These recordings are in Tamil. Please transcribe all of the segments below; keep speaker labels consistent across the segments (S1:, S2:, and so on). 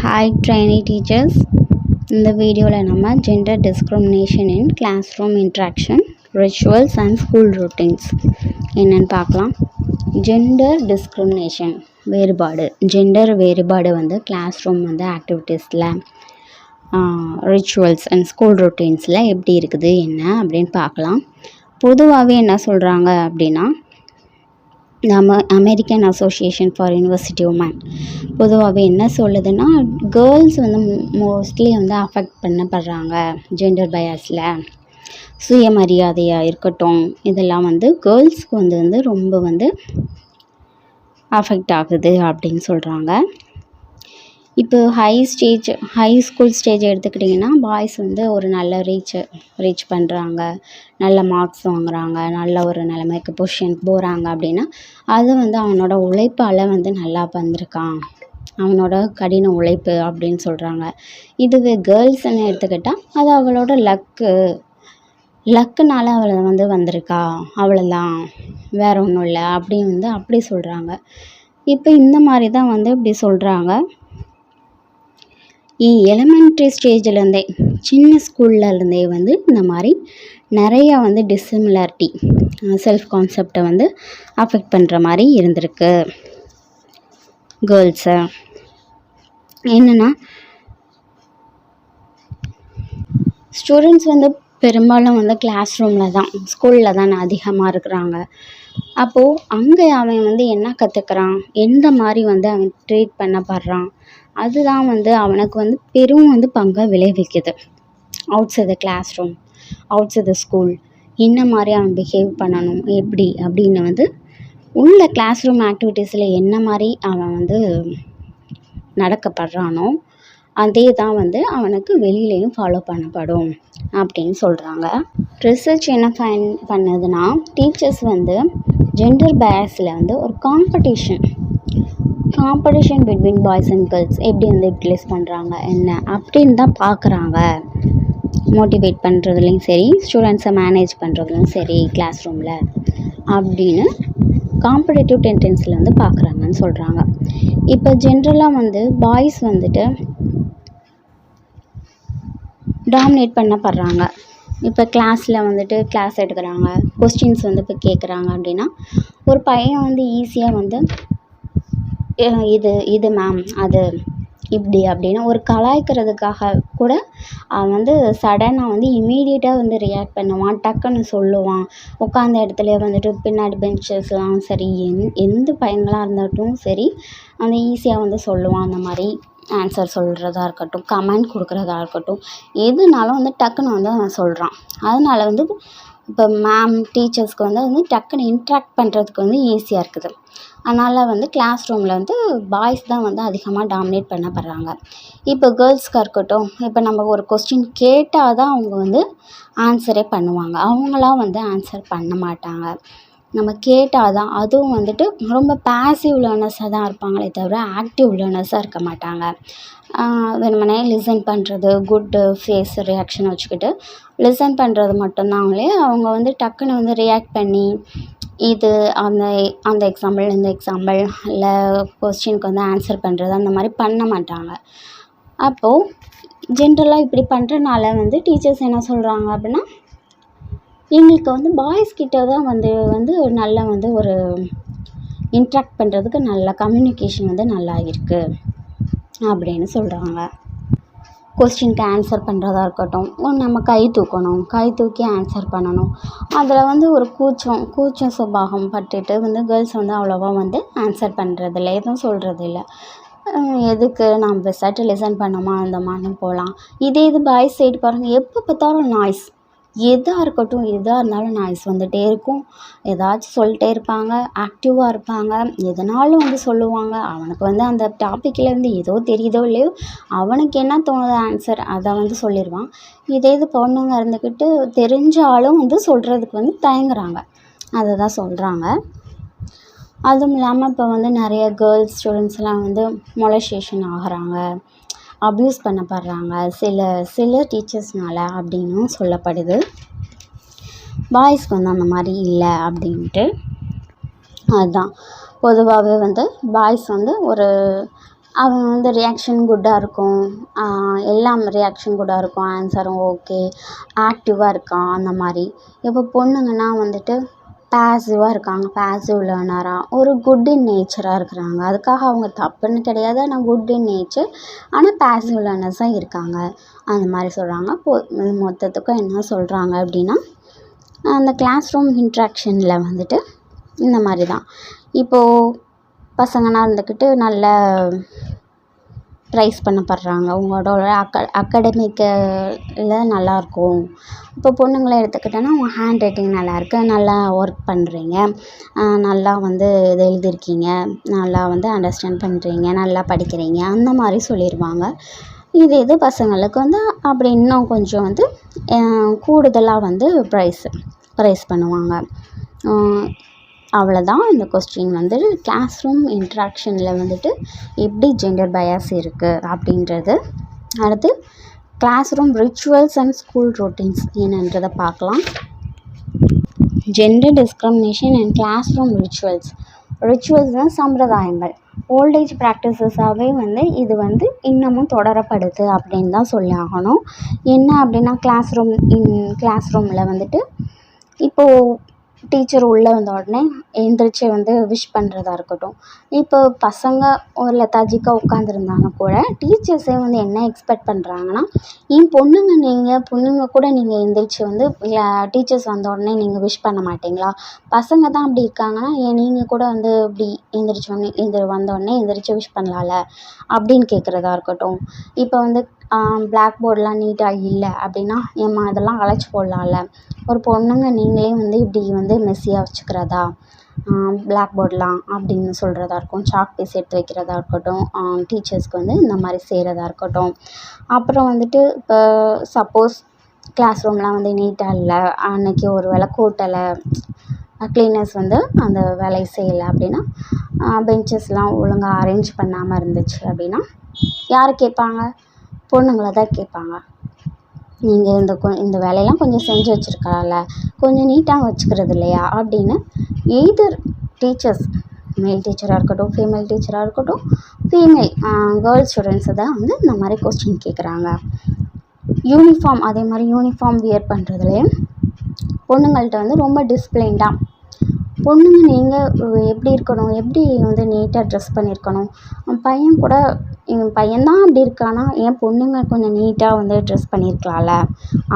S1: Hi trainee teachers. இந்த வீடியோவில் நம்ம gender discrimination in classroom interaction, rituals and school routines என்னன்னு பார்க்கலாம். Gender discrimination வேறுபாடு, ஜெண்டர் வேறுபாடு வந்து கிளாஸ் ரூம் வந்து ஆக்டிவிட்டீஸில், ரிச்சுவல்ஸ் அண்ட் ஸ்கூல் ரொட்டீன்ஸில் எப்படி இருக்குது என்ன அப்படின்னு பார்க்கலாம். பொதுவாகவே என்ன சொல்கிறாங்க அப்படின்னா, நம்ம American Association for University Women பொதுவாகவே என்ன சொல்லுதுன்னா, கேர்ள்ஸ் வந்து மோஸ்ட்லி வந்து அஃபெக்ட் பண்ணப்படுறாங்க ஜெண்டர் பயாஸில். சுயமரியாதையாக இருக்கட்டும், இதெல்லாம் வந்து கேர்ள்ஸ்க்கு வந்து ரொம்ப வந்து அஃபெக்ட் ஆகுது அப்படின்னு சொல்கிறாங்க. இப்போ ஹை ஸ்கூல் ஸ்டேஜ் எடுத்துக்கிட்டிங்கன்னா, பாய்ஸ் வந்து ஒரு நல்ல ரீச் பண்ணுறாங்க, நல்ல மார்க்ஸ் வாங்குகிறாங்க, நல்ல ஒரு நிலைமைக்கு பொசிஷனுக்கு போகிறாங்க அப்படின்னா, அது வந்து அவனோட உழைப்பால் வந்து நல்லா வந்திருக்கான், அவனோட கடின உழைப்பு அப்படின்னு சொல்கிறாங்க. இதுவே கேர்ள்ஸ்ன்னு எடுத்துக்கிட்டால், அது அவளோட லக்குனால அவளை வந்து வந்திருக்கா, அவ்வளோதான், வேற ஒன்றும் இல்லை அப்படின்னு அப்படி சொல்கிறாங்க. இப்போ இந்த மாதிரி தான் வந்து இப்படி சொல்கிறாங்க. எலிமெண்ட்ரி ஸ்டேஜ்லேருந்தே, சின்ன ஸ்கூல்லேருந்தே வந்து இந்த மாதிரி நிறையா வந்து டிஸ்சிமிலாரிட்டி, செல்ஃப் கான்செப்டை வந்து அஃபெக்ட் பண்ணுற மாதிரி இருந்திருக்கு கேர்ள்ஸை. என்னென்னா, ஸ்டூடெண்ட்ஸ் வந்து பெரும்பாலும் வந்து கிளாஸ் ரூமில் தான், ஸ்கூலில் தான் அதிகமாக இருக்கிறாங்க. அப்போது அங்கே அவன் வந்து என்ன கற்றுக்கிறான், எந்த மாதிரி வந்து அவன் ட்ரீட் பண்ணப்படுறான், அதுதான் வந்து அவனுக்கு வந்து பெரும் வந்து பங்கை விளைவிக்குது. Outside the classroom, outside the school, என்ன மாதிரி அவன் பிஹேவ் பண்ணணும், எப்படி அப்படின்னு வந்து உள்ள கிளாஸ் ரூம் ஆக்டிவிட்டீஸில் என்ன மாதிரி அவன் வந்து நடக்கப்படுறானோ அதே தான் வந்து அவனுக்கு வெளியிலையும் ஃபாலோ பண்ணப்படும் அப்படின்னு சொல்கிறாங்க. ரிசர்ச் என்ன பண்ணுதுன்னா, டீச்சர்ஸ் வந்து ஜெண்டர் பயாஸில் வந்து ஒரு competition between boys and girls எப்படி வந்து யூட்டிலைஸ் பண்ணுறாங்க என்ன அப்படின்னு தான் பார்க்குறாங்க. மோட்டிவேட் பண்ணுறதுலையும் சரி, ஸ்டூடெண்ட்ஸை மேனேஜ் பண்ணுறதுலையும் சரி, கிளாஸ் ரூமில் அப்படின்னு காம்படேட்டிவ் டெண்டன்ஸில் வந்து பார்க்குறாங்கன்னு சொல்கிறாங்க. இப்போ ஜென்ரலாக வந்து பாய்ஸ் வந்துட்டு டாமினேட் பண்ணப்படுறாங்க. இப்போ கிளாஸில் வந்துட்டு கிளாஸ் எடுக்கிறாங்க, கொஸ்டின்ஸ் வந்து இப்போ கேட்குறாங்க அப்படின்னா, ஒரு பையன் வந்து ஈஸியாக வந்து இது மேம் அது இப்படி அப்படின்னு ஒரு கலாய்க்கிறதுக்காக கூட அவன் வந்து சடனாக வந்து இமீடியட்டாக வந்து ரியாக்ட் பண்ணுவான், டக்குன்னு சொல்லுவான். உட்காந்த இடத்துல வந்துட்டு பின்னாடி பெஞ்சஸ்லாம் சரி, எந்த பையங்களாக இருந்தாலும் சரி, அந்த ஈஸியாக வந்து சொல்லுவான். அந்த மாதிரி ஆன்சர் சொல்கிறதா இருக்கட்டும், கமெண்ட் கொடுக்குறதா இருக்கட்டும், எதுனாலும் வந்து டக்குன்னு வந்து அவன் சொல்கிறான். அதனால் வந்து இப்போ மேம் டீச்சர்ஸ்க்கு வந்து டக்குன்னு இன்ட்ராக்ட் பண்ணுறதுக்கு வந்து ஈஸியாக இருக்குது. அதனால் வந்து கிளாஸ் ரூமில் வந்து பாய்ஸ் தான் வந்து அதிகமாக டாமினேட் பண்ணப்படுறாங்க. இப்போ கேர்ள்ஸ்க்காக இருக்கட்டும், இப்போ நம்ம ஒரு கொஸ்டின் கேட்டால் தான் அவங்க வந்து ஆன்சரே பண்ணுவாங்க, அவங்களாம் வந்து ஆன்சர் பண்ண மாட்டாங்க. நம்ம கேட்டால் தான், அதுவும் வந்துட்டு ரொம்ப பேசிவ் லேர்னர்ஸாக தான் இருப்பாங்களே தவிர ஆக்டிவ் லேர்னர்ஸாக இருக்க மாட்டாங்க. வெறுமனே லிசன் பண்ணுறது, குட் ஃபேஸ் ரியாக்ஷன் வச்சுக்கிட்டு லிசன் பண்ணுறது மட்டும்தான் அவங்க வந்து டக்குன்னு வந்து ரியாக்ட் பண்ணி இது அந்த எக்ஸாம்பிள் இந்த எக்ஸாம்பிள் இல்லை கொஸ்டினுக்கு வந்து ஆன்சர் பண்ணுறது அந்த மாதிரி பண்ண மாட்டாங்க. அப்போது ஜென்ரலாக இப்படி பண்ணுறனால வந்து டீச்சர்ஸ் என்ன சொல்கிறாங்க அப்படின்னா, எங்களுக்கு வந்து பாய்ஸ் கிட்ட தான் வந்து நல்லா வந்து ஒரு இன்ட்ராக்ட் பண்ணுறதுக்கு நல்ல கம்யூனிகேஷன் வந்து நல்லா இருக்குது அப்படின்னு சொல்கிறாங்க. கொஸ்டினுக்கு ஆன்சர் பண்ணுறதா இருக்கட்டும், நம்ம கை தூக்கி ஆன்சர் பண்ணணும். அதில் வந்து ஒரு கூச்ச சுபாவம் பட்டுட்டு வந்து கேர்ள்ஸ் வந்து அவ்வளோவா வந்து ஆன்சர் பண்ணுறதில்ல, எதுவும் சொல்கிறதில்ல. எதுக்கு நம்ம பெஸ்ட்டாக லிசன் பண்ணோமா அந்த மாதிரி போகலாம். இது பாய்ஸ் சைடு பாருங்கள், எப்போ பார்த்தாலும் நாய்ஸ், எதாக இருக்கட்டும், எதாக இருந்தாலும் நாய்ஸ் வந்துகிட்டே இருக்கும், ஏதாச்சும் சொல்லிட்டே இருப்பாங்க, ஆக்டிவாக இருப்பாங்க, எதனாலும் வந்து சொல்லுவாங்க. அவனுக்கு வந்து அந்த டாப்பிக்லேருந்து ஏதோ தெரியுதோ இல்லையோ, அவனுக்கு என்ன தோணுதோ ஆன்சர் அதை வந்து சொல்லிடுவான். இதே பொண்ணுங்க இருந்துக்கிட்டு தெரிஞ்சாலும் வந்து சொல்கிறதுக்கு வந்து தயங்குறாங்க, அதை தான் சொல்கிறாங்க. அதுவும் இல்லாமல் இப்போ வந்து நிறைய கேர்ள்ஸ் ஸ்டூடெண்ட்ஸ்லாம் வந்து மொலஸ்டேஷன் ஆகிறாங்க, அப்யூஸ் பண்ணப்படுறாங்க சில டீச்சர்ஸ்னால அப்படின்னும் சொல்லப்படுது. பாய்ஸ்க்கு வந்து அந்த மாதிரி இல்லை அப்படின்ட்டு. அதுதான் பொதுவாகவே வந்து பாய்ஸ் வந்து ஒரு அவங்க வந்து ரியாக்ஷன் குட்டாக இருக்கும், எல்லாம் ரியாக்ஷன் குட்டாக இருக்கும், ஆன்சரும் ஓகே, ஆக்டிவாக இருக்கான் அந்த மாதிரி. இப்போ பொண்ணுங்கன்னா வந்துட்டு பேசிவாக இருக்காங்க, பேசிவ் லேர்னராக ஒரு குட் இன் நேச்சராக இருக்கிறாங்க. அதுக்காக அவங்க தப்புன்னு கிடையாது, ஆனால் குட் இன் நேச்சர், ஆனால் பேசிவ் லேர்னர்ஸாக இருக்காங்க அந்த மாதிரி சொல்கிறாங்க. மொத்தத்துக்கும் என்ன சொல்கிறாங்க அப்படின்னா, அந்த கிளாஸ் ரூம் இன்ட்ராக்ஷனில் வந்துட்டு இந்த மாதிரி தான். இப்போது பசங்கன்னா இருந்துக்கிட்டு நல்ல ப்ரைஸ் பண்ணப்படுறாங்க, உங்களோட அகாடமிக்கில் நல்லாயிருக்கும். இப்போ பொண்ணுங்களை எடுத்துக்கிட்டோன்னா அவங்க ஹேண்ட் ரைட்டிங் நல்லாயிருக்கு, நல்லா ஒர்க் பண்ணுறீங்க, நல்லா வந்து இதை எழுதியிருக்கீங்க, நல்லா வந்து அண்டர்ஸ்டாண்ட் பண்ணுறீங்க, நல்லா படிக்கிறீங்க அந்த மாதிரி சொல்லிடுவாங்க. இது பசங்களுக்கு வந்து அப்படி இன்னும் கொஞ்சம் வந்து கூடுதலாக வந்து ப்ரைஸ் பண்ணுவாங்க. அவ்வளோதான் இந்த கொஸ்டின் வந்து கிளாஸ் ரூம் இன்ட்ராக்ஷனில் வந்துட்டு எப்படி ஜெண்டர் பயாஸ் இருக்குது அப்படின்றது. அடுத்து classroom rituals and school routines என்னன்றதை பார்க்கலாம். Gender discrimination and classroom ரிச்சுவல்ஸ்னால் சம்பிரதாயங்கள், ஓல்டேஜ் ப்ராக்டிசஸாகவே வந்து இது வந்து இன்னமும் தொடரப்படுது அப்படின்னு தான் சொல்லி ஆகணும். என்ன அப்படின்னா கிளாஸ் ரூமில் வந்துட்டு இப்போது டீச்சர் உள்ளே வந்த உடனே எழுந்திரிச்சு வந்து விஷ் பண்ணுறதா இருக்கட்டும். இப்போ பசங்க ஒரு லெத்தாஜிக்கா உட்காந்துருந்தாங்க கூட டீச்சர்ஸே வந்து என்ன எக்ஸ்பெக்ட் பண்ணுறாங்கன்னா, பொண்ணுங்க கூட நீங்கள் எழுந்திரிச்சு வந்து டீச்சர்ஸ் வந்த உடனே நீங்கள் விஷ் பண்ண மாட்டிங்களா? பசங்க தான் அப்படி இருக்காங்கன்னா நீங்கள் கூட வந்து இப்படி வந்த உடனே எழுந்திரிச்சு விஷ் பண்ணலாம்ல அப்படின்னு கேட்குறதா இருக்கட்டும். இப்போ வந்து பிளாக் போர்டெலாம் நீட்டாக இல்லை அப்படின்னா, ஏம்மா இதெல்லாம் அழைச்சி போடலாம்ல. ஒரு பொண்ணுங்க நீங்களே வந்து இப்படி வந்து மெஸ்ஸியாக வச்சுக்கிறதா பிளாக் போர்டெலாம் அப்படின்னு சொல்கிறதா இருக்கும், சாக் பீஸ் எடுத்து வைக்கிறதா இருக்கட்டும், டீச்சர்ஸ்க்கு வந்து இந்த மாதிரி செய்கிறதா இருக்கட்டும். அப்புறம் வந்துட்டு இப்போ சப்போஸ் கிளாஸ் ரூம்லாம் வந்து நீட்டாக இல்லை, அன்றைக்கி ஒரு வேளை கூட்டலை, க்ளீனர்ஸ் வந்து அந்த வேலையை செய்யலை அப்படின்னா, பெஞ்சஸ்லாம் ஒழுங்காக அரேஞ்ச் பண்ணாமல் இருந்துச்சு அப்படின்னா யார் கேட்பாங்க? பொண்ணுங்களை தான் கேட்பாங்க. நீங்கள் இந்த வேலையெல்லாம் கொஞ்சம் செஞ்சு வச்சுருக்கலாம்ல, கொஞ்சம் நீட்டாக வச்சுக்கிறது இல்லையா அப்படின்னு எய்தர் டீச்சர்ஸ், மேல் டீச்சராக இருக்கட்டும், ஃபீமேல் டீச்சராக இருக்கட்டும், கேர்ள்ஸ் ஸ்டூடெண்ட்ஸை தான் வந்து இந்த மாதிரி கொஸ்டின் கேட்குறாங்க. யூனிஃபார்ம், அதே மாதிரி யூனிஃபார்ம் வியர் பண்ணுறதுலேயும் பொண்ணுங்கள்கிட்ட வந்து ரொம்ப டிசிப்ளின்டாக, பொண்ணுங்க நீங்கள் எப்படி இருக்கணும், எப்படி வந்து நீட்டாக ட்ரெஸ் பண்ணியிருக்கணும், பையன்தான் அப்படி இருக்கானா, ஏன் பொண்ணுங்க கொஞ்சம் நீட்டாக வந்து ட்ரெஸ் பண்ணியிருக்கலாம்ல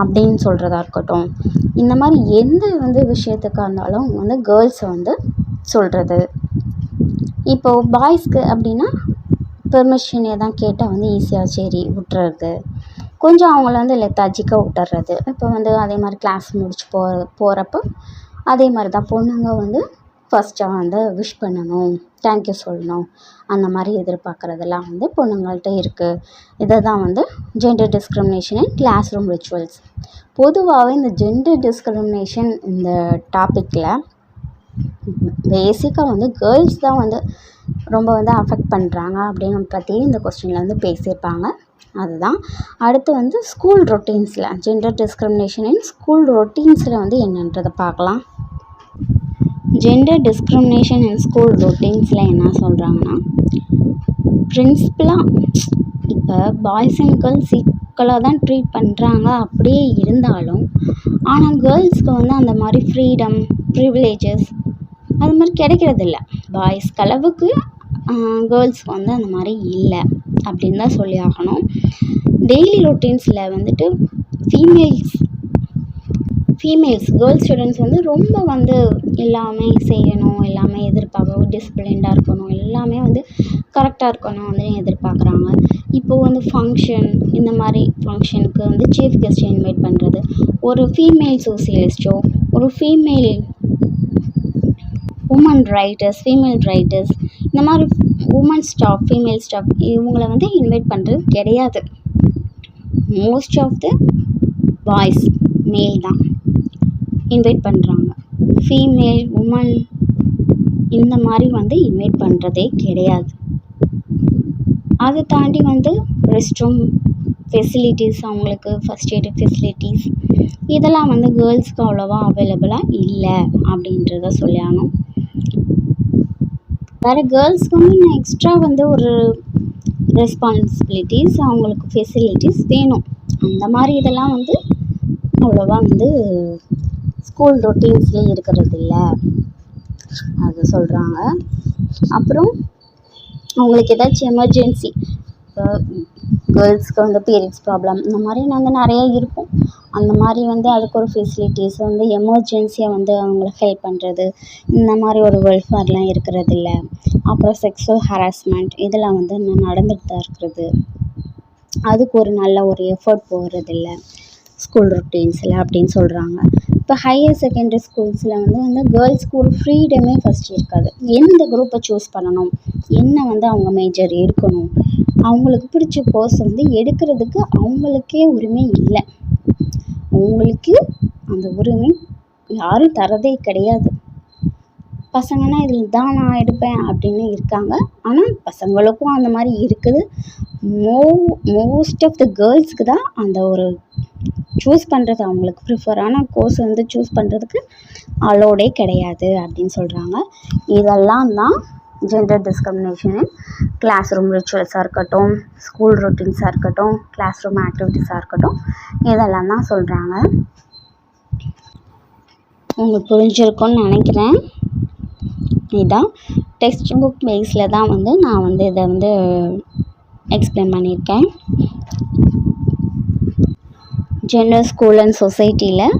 S1: அப்படின்னு சொல்கிறதா இருக்கட்டும். இந்த மாதிரி எந்த வந்து விஷயத்துக்காக இருந்தாலும் வந்து கேர்ள்ஸை வந்து சொல்கிறது. இப்போது பாய்ஸ்க்கு அப்படின்னா பெர்மிஷன் எதாவது கேட்டால் வந்து ஈஸியாக சரி விட்டுறது, கொஞ்சம் அவங்கள வந்து லெத்தாஜிக்காக விட்டுறது. இப்போ வந்து அதே மாதிரி கிளாஸ் முடிச்சு போகிறப்போ அதே மாதிரி தான் பொண்ணுங்க வந்து ஃபஸ்ட்டாக வந்து விஷ் பண்ணணும், தேங்க்யூ சொல்லணும், அந்த மாதிரி எதிர்பார்க்குறதெல்லாம் வந்து பொண்ணுங்கள்கிட்ட இருக்குது. இதை தான் வந்து gender discrimination and classroom rituals. பொதுவாகவே இந்த ஜெண்டர் டிஸ்கிரிமினேஷன் இந்த டாப்பிக்கில் பேசிக்காக வந்து கேர்ள்ஸ் தான் வந்து ரொம்ப வந்து அஃபெக்ட் பண்ணுறாங்க அப்படின்னு பற்றி இந்த கொஸ்டினில் வந்து பேசியிருப்பாங்க. அதுதான் அடுத்து வந்து ஸ்கூல் ரொட்டீன்ஸில் ஜெண்டர் டிஸ்கிரிமினேஷன் அண்ட் ஸ்கூல் ரொட்டீன்ஸில் வந்து என்னன்றதை பார்க்கலாம். ஜெண்டர் டிஸ்கிரிமினேஷன் அண்ட் ஸ்கூல் ரொட்டீன்ஸில் என்ன சொல்கிறாங்கன்னா, பிரின்சிபலாக இப்போ பாய்ஸ் அண்ட் கேர்ள்ஸ் ஈக்குவலாக தான் ட்ரீட் பண்ணுறாங்க. அப்படியே இருந்தாலும் ஆனால் கேர்ள்ஸ்க்கு வந்து அந்த மாதிரி ஃப்ரீடம், ப்ரிவிலேஜஸ் அது மாதிரி கிடைக்கிறதில்ல. பாய்ஸ்க்கு அளவுக்கு கேர்ள்ஸ்க்கு வந்து அந்த மாதிரி இல்லை அப்படின்னு தான் சொல்லி ஆகணும். டெய்லி ரொட்டீன்ஸில் வந்துட்டு ஃபீமேல்ஸ் கேர்ள்ஸ் ஸ்டூடெண்ட்ஸ் வந்து ரொம்ப வந்து எல்லாமே செய்யணும், எல்லாமே எதிர்பார்க்க, டிசிப்ளின்டாக இருக்கணும், எல்லாமே வந்து கரெக்டாக இருக்கணும் வந்து எதிர்பார்க்குறாங்க. இப்போது வந்து ஃபங்க்ஷன், இந்த மாதிரி ஃபங்க்ஷனுக்கு வந்து சீஃப் கெஸ்ட்டை இன்வைட் பண்ணுறது, ஒரு ஃபீமேல் சோசியலிஸ்ட்டோ, ஒரு ஃபீமேல் ஃபீமேல் ரைட்டர்ஸ், இந்த மாதிரி ஃபீமேல் ஸ்டாஃப் இவங்கள வந்து இன்வைட் பண்ணுறது கிடையாது. மோஸ்ட் ஆஃப் த பாய்ஸ் மேல் தான் இன்வைட் பண்ணுறாங்க. ஃபீமேல் உமன் இந்த மாதிரி வந்து இன்வைட் பண்ணுறதே கிடையாது. அதை தாண்டி வந்து ரெஸ்ட் ரூம் ஃபெசிலிட்டிஸ், அவங்களுக்கு ஃபஸ்ட் எய்டு ஃபெசிலிட்டிஸ் இதெல்லாம் வந்து கேர்ள்ஸ்க்கு அவ்வளோவா அவைலபிளாக இல்லை அப்படின்றத சொல்லணும். வேறு கேர்ள்ஸ்க்கு வந்து எக்ஸ்ட்ரா வந்து ஒரு ரெஸ்பான்சிபிலிட்டிஸ், அவங்களுக்கு ஃபெசிலிட்டிஸ் வேணும். அந்த மாதிரி இதெல்லாம் வந்து அவ்வளோவா வந்து ஸ்கூல் ரொட்டீன்ஸ்லேயே இருக்கிறதில்ல அது சொல்கிறாங்க. அப்புறம் அவங்களுக்கு ஏதாச்சும் எமர்ஜென்சி, இப்போ கேர்ள்ஸ்க்கு வந்து பீரியட்ஸ் ப்ராப்ளம் இந்த மாதிரி வந்து நிறைய இருக்கும். அந்த மாதிரி வந்து அதுக்கு ஒரு ஃபெசிலிட்டிஸ் வந்து எமர்ஜென்சியாக வந்து அவங்கள ஹெல்ப் பண்ணுறது, இந்த மாதிரி ஒரு வெல்ஃபேர்லாம் இருக்கிறதில்ல. அப்புறம் செக்ஸுவல் ஹராஸ்மெண்ட் இதெல்லாம் வந்து இன்னும் நடந்துட்டு தான் இருக்கிறது. அதுக்கு ஒரு நல்ல ஒரு எஃபர்ட் போடுறதில்ல ஸ்கூல் ரொட்டீன்ஸில் அப்படின்னு சொல்கிறாங்க. இப்போ ஹையர் செகண்டரி ஸ்கூல்ஸில் வந்து கேர்ள்ஸ்க்கு ஒரு ஃப்ரீடமே ஃபஸ்ட்டு இருக்காது. எந்த குரூப்பை சூஸ் பண்ணணும், என்ன வந்து அவங்க மேஜர் எடுக்கணும், அவங்களுக்கு பிடிச்ச கோர்ஸ் வந்து எடுக்கிறதுக்கு அவங்களுக்கே உரிமை இல்லை. அவங்களுக்கு அந்த உரிமை யாரும் தரதே கிடையாது. பசங்கன்னா இதில் தான் நான் எடுப்பேன் அப்படின்னு இருக்காங்க. ஆனால் பசங்களுக்கும் அந்த மாதிரி இருக்குது. மோஸ்ட் ஆஃப் த கேர்ள்ஸ்க்கு தான் அந்த ஒரு சூஸ் பண்ணுறது, அவங்களுக்கு ப்ரிஃபரான கோர்ஸ் வந்து சூஸ் பண்ணுறதுக்கு அலோடே கிடையாது அப்படின்னு சொல்கிறாங்க. இதெல்லாம் தான் ஜெண்டர் டிஸ்கிரிமினேஷன் கிளாஸ் ரூம் ரிச்சுவல்ஸாக இருக்கட்டும், ஸ்கூல் ரொட்டீன்ஸாக இருக்கட்டும், கிளாஸ் ரூம் ஆக்டிவிட்டீஸாக இருக்கட்டும், இதெல்லாம் தான் சொல்கிறாங்க. உங்களுக்கு புரிஞ்சிருக்கும்னு நினைக்கிறேன். இதுதான் டெக்ஸ்ட் புக் பேஸில் தான் வந்து நான் வந்து இதை வந்து எக்ஸ்பிளைன் பண்ணியிருக்கேன். ஜெண்டர் ஸ்கூல் அண்ட் சொசைட்டியில்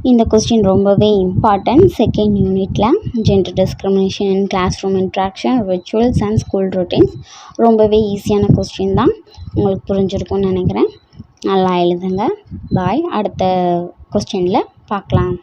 S1: இந்த கொஸ்டின் ரொம்பவே இம்பார்ட்டன்ட். செகண்ட் யூனிட்டில் gender discrimination in classroom interaction, rituals and school routines ரொம்பவே ஈஸியான கொஸ்டின் தான். உங்களுக்கு புரிஞ்சிருக்கும்னு நினைக்கிறேன். நல்லா எழுதுங்க. பாய். அடுத்த கொஸ்டினில் பார்க்கலாம்.